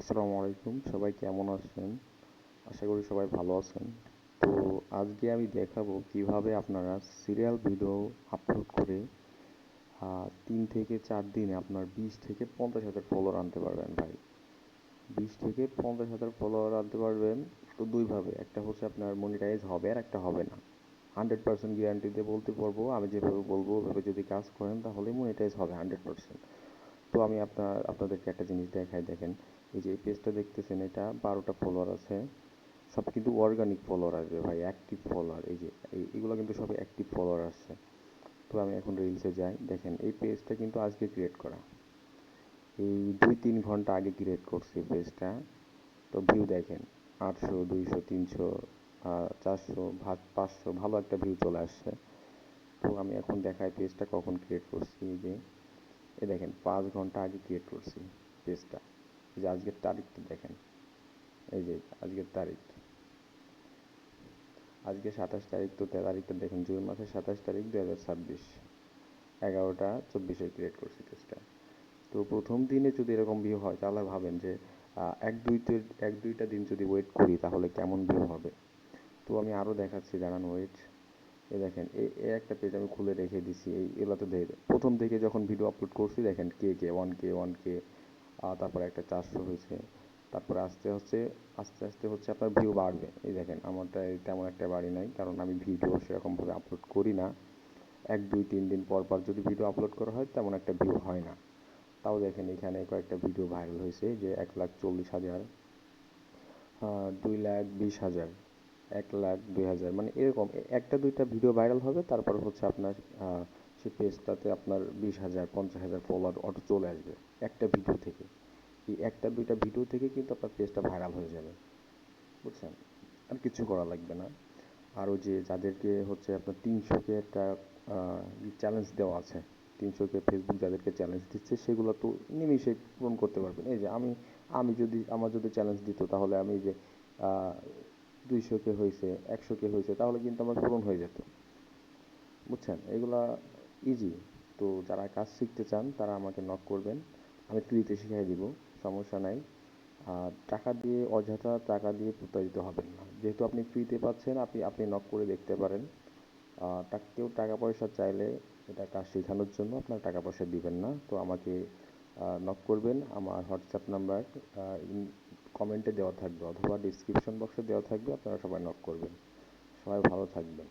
আসসালামু আলাইকুম, সবাই কেমন আছেন? আশা করি সবাই ভালো আছেন। তো আজকে আমি দেখাবো কিভাবে আপনারা সিরিয়াল ভিডিও আপলোড করে 3 থেকে 4 দিনে আপনার 20 থেকে 50 হাজার ফলোয়ার আনতে পারবেন ভাই। 20 থেকে 50 হাজার ফলোয়ার আনতে পারবেন তো দুইভাবে, একটা হচ্ছে আপনার মনিটাইজ হবে আর একটা হবে না। 100% গ্যারান্টি দিয়ে বলতে পারবো, আমি যেভাবে বলবো ওভাবে যদি কাজ করেন তাহলে মনিটাইজ হবে 100%। তো আমি আপনাদেরকে একটা জিনিস দেখাই, দেখেন। এই যে এই পেজটা দেখতেছেন, এটা 12টা ফলোয়ার আছে। সব কিন্তু অর্গানিক ফলোয়ার আসবে ভাই, অ্যাক্টিভ ফলোয়ার। এই যে এইগুলো কিন্তু সব অ্যাক্টিভ ফলোয়ার আসছে। তো আমি এখন রিলসে যাই, দেখেন এই পেজটা কিন্তু আজকে ক্রিয়েট করা, এই 2-3 ঘন্টা আগে ক্রিয়েট করছি এই পেজটা। তো ভিউ দেখেন, 800, 200, 300, 400, 500, ভালো একটা ভিউ চলে আসছে। তো আমি এখন দেখাই পেজটা কখন ক্রিয়েট করছি। এই যে এই দেখেন 5 ঘন্টা আগে ক্রিয়েট করছি পেজটা। এই যে আজকের তারিখটা দেখেন, এই যে আজকের তারিখ, আজকে 27 তারিখ। তো তারিখটা দেখেন, জুন মাসের 27 তারিখ 2026, 11টা 24-এ ক্রিয়েট করছি পেজটা। তো প্রথম দিনে যদি এরকম ভিউ হয় তাহলে ভাবেন যে এক দুইটা দিন যদি ওয়েট করি তাহলে কেমন ভিউ হবে। তো আমি আরও দেখাচ্ছি, দাঁড়ান ওয়েট। এই দেখেন এই একটা পেজ আমি খুলে রেখে দিছি। এগুলোতে প্রথম থেকে যখন ভিডিও আপলোড করছি দেখেন কে 1K, তারপরে একটা 400 হয়েছে। তারপরে আস্তে আস্তে হচ্ছে আপনার ভিউ বাড়বে। এই দেখেন আমারটা তেমন একটা বাড়ি নাই, কারণ আমি ভিডিও সেরকমভাবে আপলোড করি না। 1 2 3 দিন পর পর যদি ভিডিও আপলোড করা হয় তেমন একটা ভিউ হয় না। তাও দেখেন এখানে কয়েকটা ভিডিও ভাইরাল হয়েছে, যে 1,40,000, 2,20,000, 1,02,000, মানে এরকম একটা দুইটা ভিডিও ভাইরাল হবে, তারপর হচ্ছে আপনার সেই পেজটাতে আপনার 20,000 50,000 ফলোয়ার অটো চলে আসবে একটা ভিডিও থেকে। এই একটা দুইটা ভিডিও থেকে কিন্তু আপনার পেজটা ভাইরাল হয়ে যাবে, বুঝছেন? আর কিছু করা লাগবে না। আর ওই যে যাদেরকে হচ্ছে আপনার 300K একটা চ্যালেঞ্জ দেওয়া আছে, 300K ফেসবুক যাদেরকে চ্যালেঞ্জ দিচ্ছে সেগুলো তো নিমিষে পূরণ করতে পারবেন। এই যে আমার যদি চ্যালেঞ্জ দিত তাহলে আমি যে 200K হয়েছে, 100K হয়েছে, তাহলে কিন্তু আমার পূরণ হয়ে যেত, বুঝছেন? এগুলা ইজি। তো যারা কাজ শিখতে চান তারা আমাকে নক করবেন, আমি ফ্রিতে শিখিয়ে দিব, সমস্যা নাই। আর অযথা টাকা দিয়ে প্রতারিত হবেন না, যেহেতু আপনি ফ্রিতে পাচ্ছেন। আপনি আপনি নক করে দেখতে পারেন। কেউ টাকা পয়সা চাইলে, এটা কাজ শেখানোর জন্য আপনার টাকা পয়সা দিবেন না। তো আমাকে নক করবেন, আমার হোয়াটসঅ্যাপ নাম্বার কমেন্টে দেওয়া থাকবে অথবা ডিসক্রিপশন বক্সে দেওয়া থাকবে, আপনারা সবাই নক করবেন। সবাই ভালো থাকবেন।